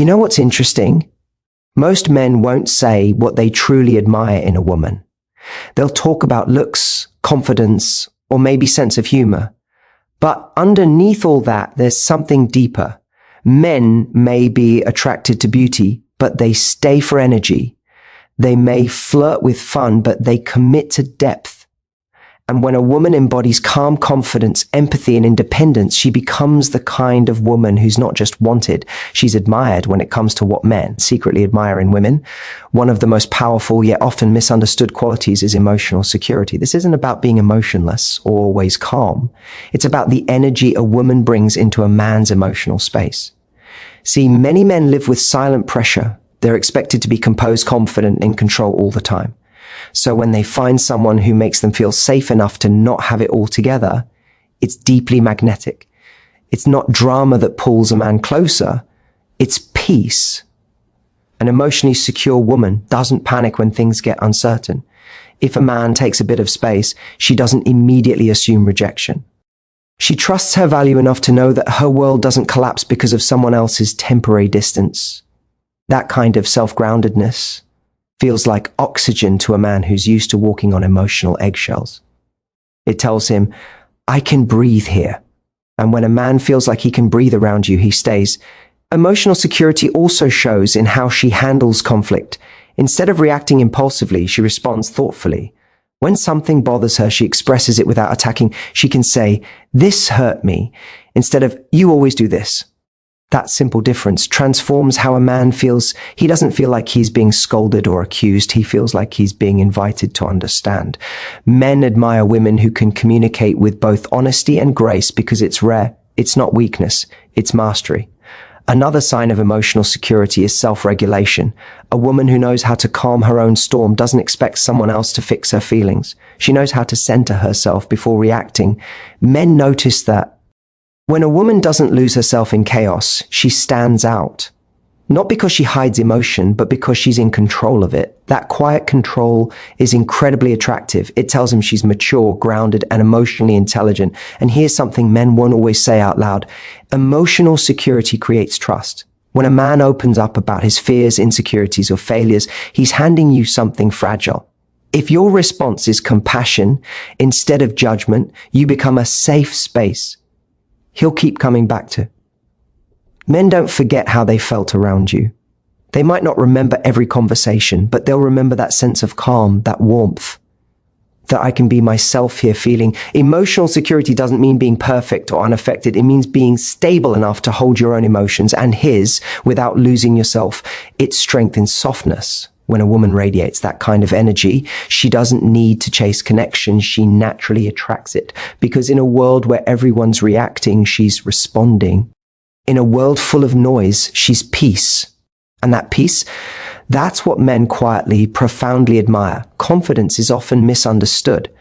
You know what's interesting? Most men won't say what they truly admire in a woman. They'll talk about looks, confidence, or maybe sense of humor. But underneath all that, there's something deeper. Men may be attracted to beauty, but they stay for energy. They may flirt with fun, but they commit to depth. And when a woman embodies calm confidence, empathy, and independence, she becomes the kind of woman who's not just wanted, she's admired when it comes to what men secretly admire in women. One of the most powerful yet often misunderstood qualities is emotional security. This isn't about being emotionless or always calm. It's about the energy a woman brings into a man's emotional space. See, many men live with silent pressure. They're expected to be composed, confident, and in control all the time. So when they find someone who makes them feel safe enough to not have it all together, it's deeply magnetic. It's not drama that pulls a man closer. It's peace. An emotionally secure woman doesn't panic when things get uncertain. If a man takes a bit of space, she doesn't immediately assume rejection. She trusts her value enough to know that her world doesn't collapse because of someone else's temporary distance. That kind of self-groundedness feels like oxygen to a man who's used to walking on emotional eggshells. It tells him, I can breathe here. And when a man feels like he can breathe around you, he stays. Emotional security also shows in how she handles conflict. Instead of reacting impulsively, she responds thoughtfully. When something bothers her, she expresses it without attacking. She can say, this hurt me, instead of, you always do this. That simple difference transforms how a man feels. He doesn't feel like he's being scolded or accused. He feels like he's being invited to understand. Men admire women who can communicate with both honesty and grace because it's rare. It's not weakness. It's mastery. Another sign of emotional security is self-regulation. A woman who knows how to calm her own storm doesn't expect someone else to fix her feelings. She knows how to center herself before reacting. Men notice that when a woman doesn't lose herself in chaos, she stands out. Not because she hides emotion, but because she's in control of it. That quiet control is incredibly attractive. It tells him she's mature, grounded, and emotionally intelligent. And here's something men won't always say out loud. Emotional security creates trust. When a man opens up about his fears, insecurities, or failures, he's handing you something fragile. If your response is compassion instead of judgment, you become a safe space he'll keep coming back to. Men don't forget how they felt around you. They might not remember every conversation, but they'll remember that sense of calm, that warmth, that I can be myself here feeling. Emotional security doesn't mean being perfect or unaffected. It means being stable enough to hold your own emotions and his without losing yourself. It's strength in softness. When a woman radiates that kind of energy, she doesn't need to chase connection. She naturally attracts it. Because in a world where everyone's reacting, she's responding. In a world full of noise, she's peace. And that peace, that's what men quietly, profoundly admire. Confidence is often misunderstood.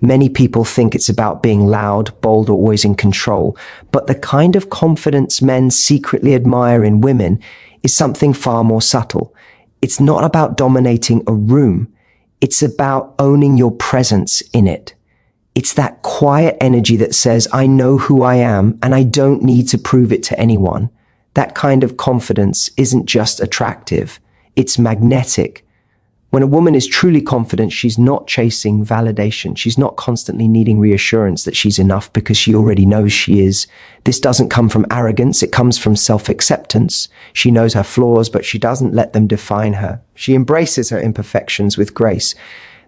Many people think it's about being loud, bold, or always in control. But the kind of confidence men secretly admire in women is something far more subtle. It's not about dominating a room. It's about owning your presence in it. It's that quiet energy that says, I know who I am and I don't need to prove it to anyone. That kind of confidence isn't just attractive. It's magnetic. When a woman is truly confident, she's not chasing validation. She's not constantly needing reassurance that she's enough because she already knows she is. This doesn't come from arrogance. It comes from self-acceptance. She knows her flaws, but she doesn't let them define her. She embraces her imperfections with grace.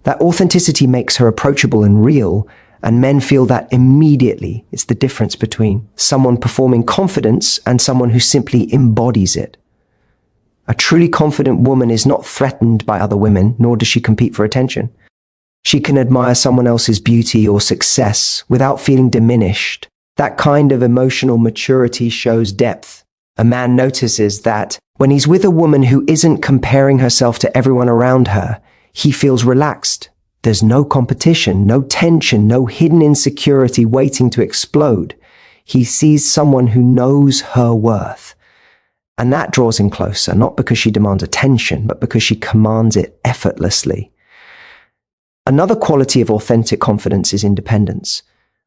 That authenticity makes her approachable and real, and men feel that immediately. It's the difference between someone performing confidence and someone who simply embodies it. A truly confident woman is not threatened by other women, nor does she compete for attention. She can admire someone else's beauty or success without feeling diminished. That kind of emotional maturity shows depth. A man notices that when he's with a woman who isn't comparing herself to everyone around her, he feels relaxed. There's no competition, no tension, no hidden insecurity waiting to explode. He sees someone who knows her worth. And that draws him closer, not because she demands attention, but because she commands it effortlessly. Another quality of authentic confidence is independence.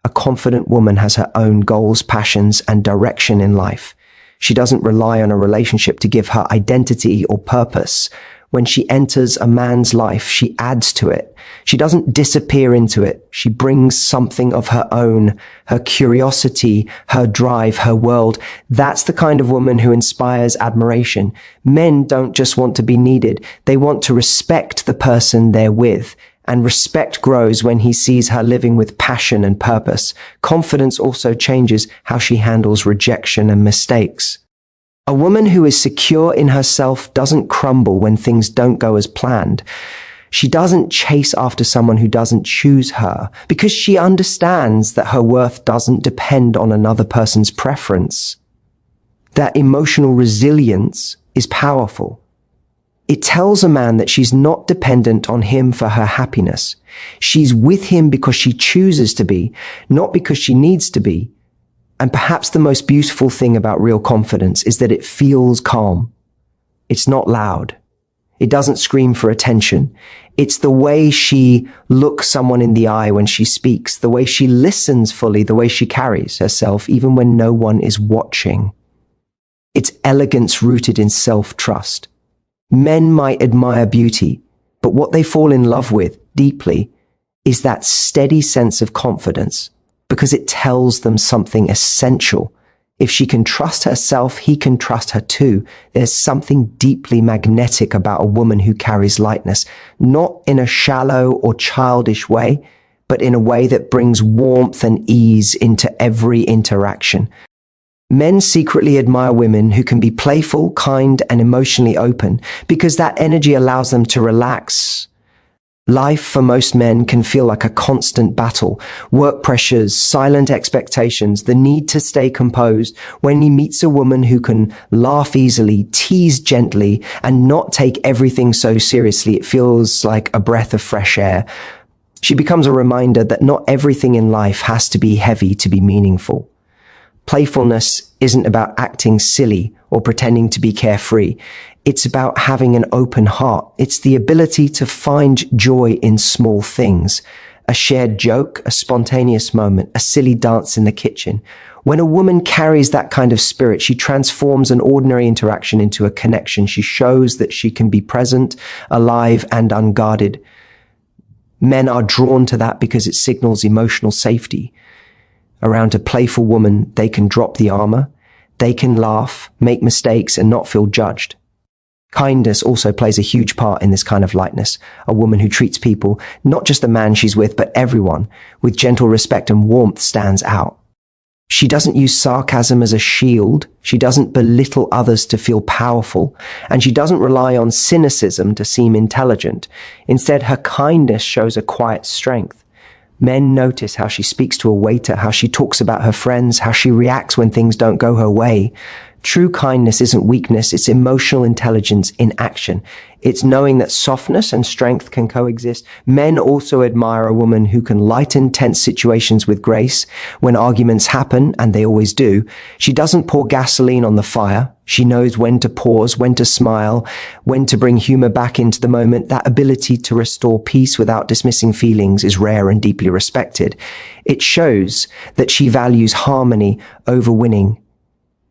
A confident woman has her own goals, passions, and direction in life. She doesn't rely on a relationship to give her identity or purpose. When she enters a man's life, she adds to it. She doesn't disappear into it. She brings something of her own, her curiosity, her drive, her world. That's the kind of woman who inspires admiration. Men don't just want to be needed. They want to respect the person they're with. And respect grows when he sees her living with passion and purpose. Confidence also changes how she handles rejection and mistakes. A woman who is secure in herself doesn't crumble when things don't go as planned. She doesn't chase after someone who doesn't choose her because she understands that her worth doesn't depend on another person's preference. That emotional resilience is powerful. It tells a man that she's not dependent on him for her happiness. She's with him because she chooses to be, not because she needs to be. And perhaps the most beautiful thing about real confidence is that it feels calm. It's not loud. It doesn't scream for attention. It's the way she looks someone in the eye when she speaks, the way she listens fully, the way she carries herself, even when no one is watching. It's elegance rooted in self-trust. Men might admire beauty, but what they fall in love with deeply is that steady sense of confidence, because it tells them something essential. If she can trust herself, he can trust her too. There's something deeply magnetic about a woman who carries lightness, not in a shallow or childish way, but in a way that brings warmth and ease into every interaction. Men secretly admire women who can be playful, kind, and emotionally open because that energy allows them to relax. Life for most men can feel like a constant battle. Work pressures, silent expectations, the need to stay composed. When he meets a woman who can laugh easily, tease gently, and not take everything so seriously, it feels like a breath of fresh air. She becomes a reminder that not everything in life has to be heavy to be meaningful. Playfulness isn't about acting silly or pretending to be carefree. It's about having an open heart. It's the ability to find joy in small things. A shared joke, a spontaneous moment, a silly dance in the kitchen. When a woman carries that kind of spirit, she transforms an ordinary interaction into a connection. She shows that she can be present, alive, and unguarded. Men are drawn to that because it signals emotional safety. Around a playful woman, they can drop the armor, they can laugh, make mistakes, and not feel judged. Kindness also plays a huge part in this kind of lightness. A woman who treats people, not just the man she's with, but everyone, with gentle respect and warmth stands out. She doesn't use sarcasm as a shield, she doesn't belittle others to feel powerful, and she doesn't rely on cynicism to seem intelligent. Instead, her kindness shows a quiet strength. Men notice how she speaks to a waiter, how she talks about her friends, how she reacts when things don't go her way. True kindness isn't weakness, it's emotional intelligence in action. It's knowing that softness and strength can coexist. Men also admire a woman who can lighten tense situations with grace. When arguments happen, and they always do, she doesn't pour gasoline on the fire. She knows when to pause, when to smile, when to bring humor back into the moment. That ability to restore peace without dismissing feelings is rare and deeply respected. It shows that she values harmony over winning.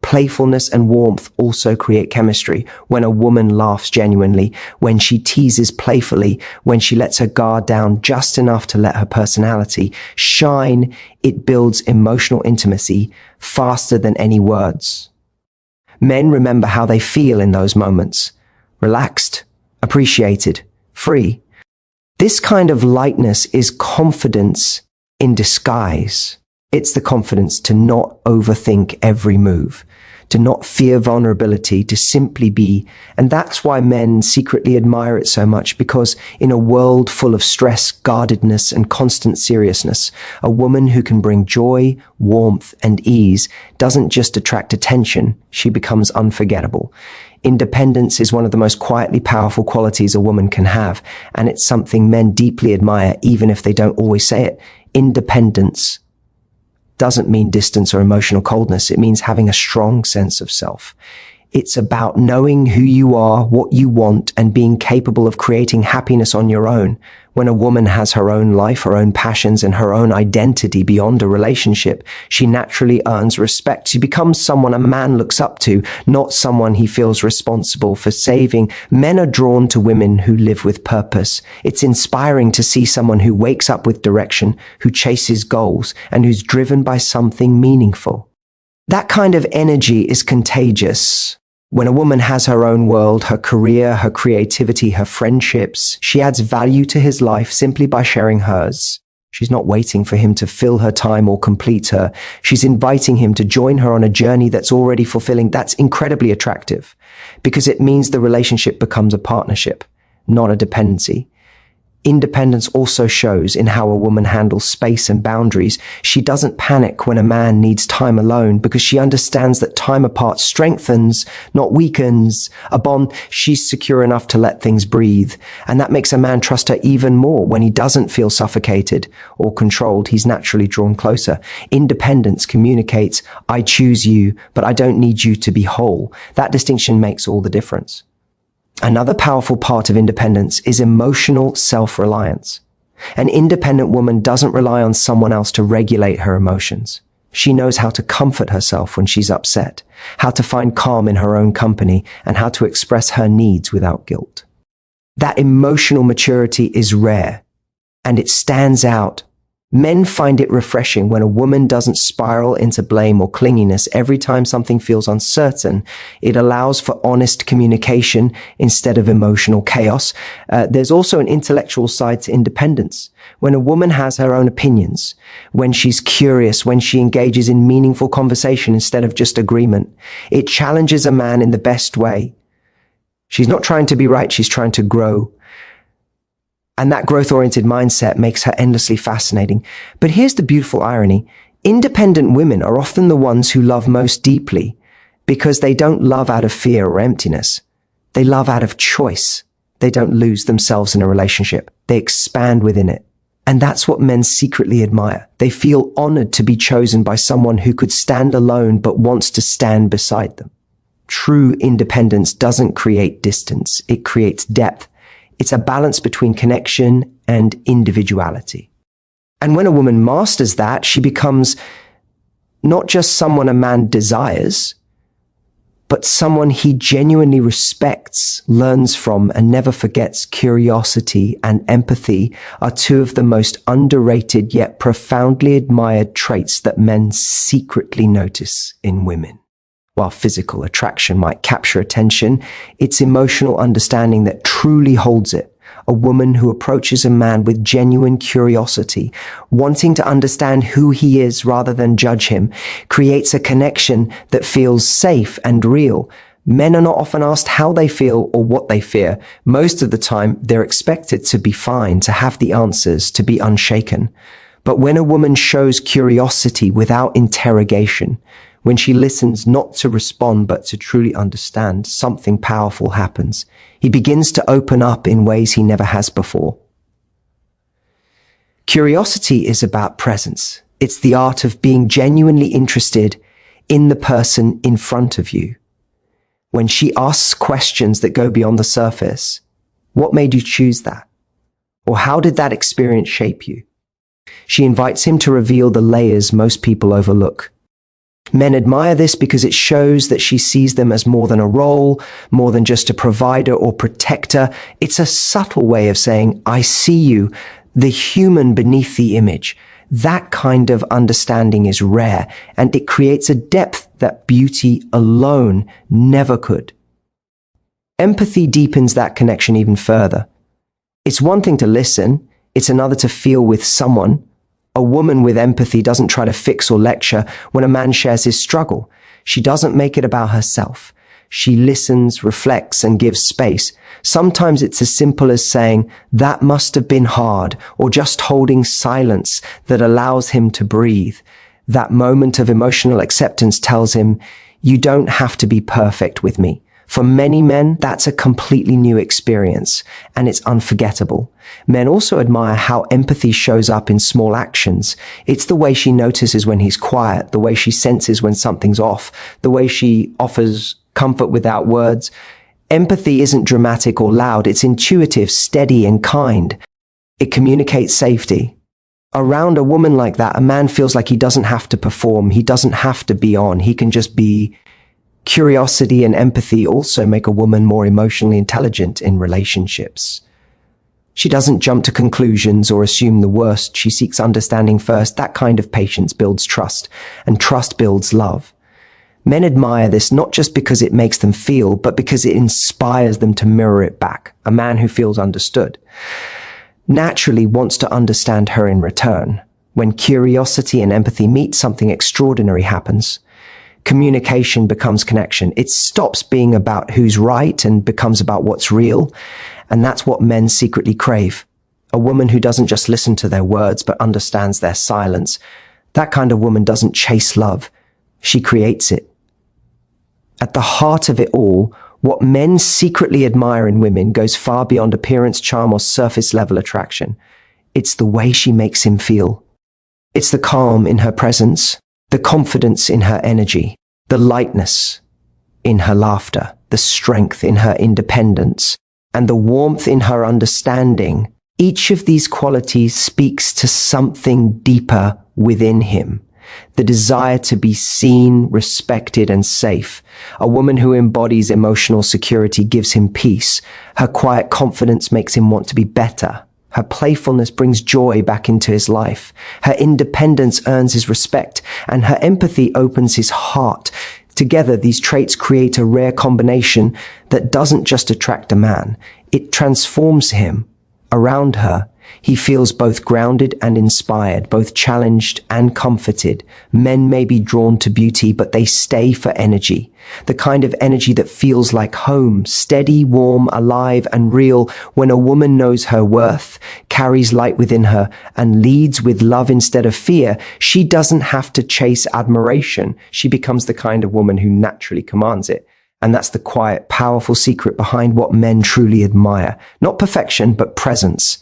Playfulness and warmth also create chemistry. When a woman laughs genuinely, when she teases playfully, when she lets her guard down just enough to let her personality shine, it builds emotional intimacy faster than any words. Men remember how they feel in those moments. Relaxed, appreciated, free. This kind of lightness is confidence in disguise. It's the confidence to not overthink every move, to not fear vulnerability, to simply be. And that's why men secretly admire it so much, because in a world full of stress, guardedness, and constant seriousness, a woman who can bring joy, warmth, and ease doesn't just attract attention, she becomes unforgettable. Independence is one of the most quietly powerful qualities a woman can have, and it's something men deeply admire, even if they don't always say it. Independence doesn't mean distance or emotional coldness. It means having a strong sense of self. It's about knowing who you are, what you want, and being capable of creating happiness on your own. When a woman has her own life, her own passions, and her own identity beyond a relationship, she naturally earns respect. She becomes someone a man looks up to, not someone he feels responsible for saving. Men are drawn to women who live with purpose. It's inspiring to see someone who wakes up with direction, who chases goals, and who's driven by something meaningful. That kind of energy is contagious. When a woman has her own world, her career, her creativity, her friendships, she adds value to his life simply by sharing hers. She's not waiting for him to fill her time or complete her. She's inviting him to join her on a journey that's already fulfilling. That's incredibly attractive because it means the relationship becomes a partnership, not a dependency. Independence also shows in how a woman handles space and boundaries. She doesn't panic when a man needs time alone because she understands that time apart strengthens, not weakens. A bond, she's secure enough to let things breathe. And that makes a man trust her even more. When he doesn't feel suffocated or controlled, he's naturally drawn closer. Independence communicates, I choose you, but I don't need you to be whole. That distinction makes all the difference. Another powerful part of independence is emotional self-reliance. An independent woman doesn't rely on someone else to regulate her emotions. She knows how to comfort herself when she's upset, how to find calm in her own company, and how to express her needs without guilt. That emotional maturity is rare, and it stands out. Men find it refreshing when a woman doesn't spiral into blame or clinginess every time something feels uncertain. It allows for honest communication instead of emotional chaos. There's also an intellectual side to independence. When a woman has her own opinions, when she's curious, when she engages in meaningful conversation instead of just agreement, it challenges a man in the best way. She's not trying to be right, she's trying to grow. And that growth-oriented mindset makes her endlessly fascinating. But here's the beautiful irony. Independent women are often the ones who love most deeply because they don't love out of fear or emptiness. They love out of choice. They don't lose themselves in a relationship. They expand within it. And that's what men secretly admire. They feel honored to be chosen by someone who could stand alone but wants to stand beside them. True independence doesn't create distance. It creates depth. It's a balance between connection and individuality. And when a woman masters that, she becomes not just someone a man desires, but someone he genuinely respects, learns from, and never forgets. Curiosity and empathy are two of the most underrated yet profoundly admired traits that men secretly notice in women. While physical attraction might capture attention, it's emotional understanding that truly holds it. A woman who approaches a man with genuine curiosity, wanting to understand who he is rather than judge him, creates a connection that feels safe and real. Men are not often asked how they feel or what they fear. Most of the time, they're expected to be fine, to have the answers, to be unshaken. But when a woman shows curiosity without interrogation, when she listens not to respond but to truly understand, something powerful happens. He begins to open up in ways he never has before. Curiosity is about presence. It's the art of being genuinely interested in the person in front of you. When she asks questions that go beyond the surface, what made you choose that? Or how did that experience shape you? She invites him to reveal the layers most people overlook. Men admire this because it shows that she sees them as more than a role, more than just a provider or protector. It's a subtle way of saying, I see you, the human beneath the image. That kind of understanding is rare, and it creates a depth that beauty alone never could. Empathy deepens that connection even further. It's one thing to listen, it's another to feel with someone. A woman with empathy doesn't try to fix or lecture when a man shares his struggle. She doesn't make it about herself. She listens, reflects, and gives space. Sometimes it's as simple as saying, that must have been hard, or just holding silence that allows him to breathe. That moment of emotional acceptance tells him, you don't have to be perfect with me. For many men, that's a completely new experience, and it's unforgettable. Men also admire how empathy shows up in small actions. It's the way she notices when he's quiet, the way she senses when something's off, the way she offers comfort without words. Empathy isn't dramatic or loud, it's intuitive, steady, and kind. It communicates safety. Around a woman like that, a man feels like he doesn't have to perform, he doesn't have to be on, he can just be. Curiosity and empathy also make a woman more emotionally intelligent in relationships. She doesn't jump to conclusions or assume the worst. She seeks understanding first. That kind of patience builds trust, and trust builds love. Men admire this not just because it makes them feel, but because it inspires them to mirror it back. A man who feels understood naturally wants to understand her in return. When curiosity and empathy meet, something extraordinary happens. Communication becomes connection. It stops being about who's right and becomes about what's real. And that's what men secretly crave. A woman who doesn't just listen to their words, but understands their silence. That kind of woman doesn't chase love. She creates it. At the heart of it all, what men secretly admire in women goes far beyond appearance, charm, or surface-level attraction. It's the way she makes him feel. It's the calm in her presence, the confidence in her energy, the lightness in her laughter, the strength in her independence, and the warmth in her understanding. Each of these qualities speaks to something deeper within him. The desire to be seen, respected, and safe. A woman who embodies emotional security gives him peace. Her quiet confidence makes him want to be better. Her playfulness brings joy back into his life. Her independence earns his respect, and her empathy opens his heart. Together, these traits create a rare combination that doesn't just attract a man. It transforms him. Around her, he feels both grounded and inspired, both challenged and comforted. Men may be drawn to beauty, but they stay for energy. The kind of energy that feels like home, steady, warm, alive, and real. When a woman knows her worth, carries light within her, and leads with love instead of fear, she doesn't have to chase admiration. She becomes the kind of woman who naturally commands it. And that's the quiet, powerful secret behind what men truly admire. Not perfection, but presence.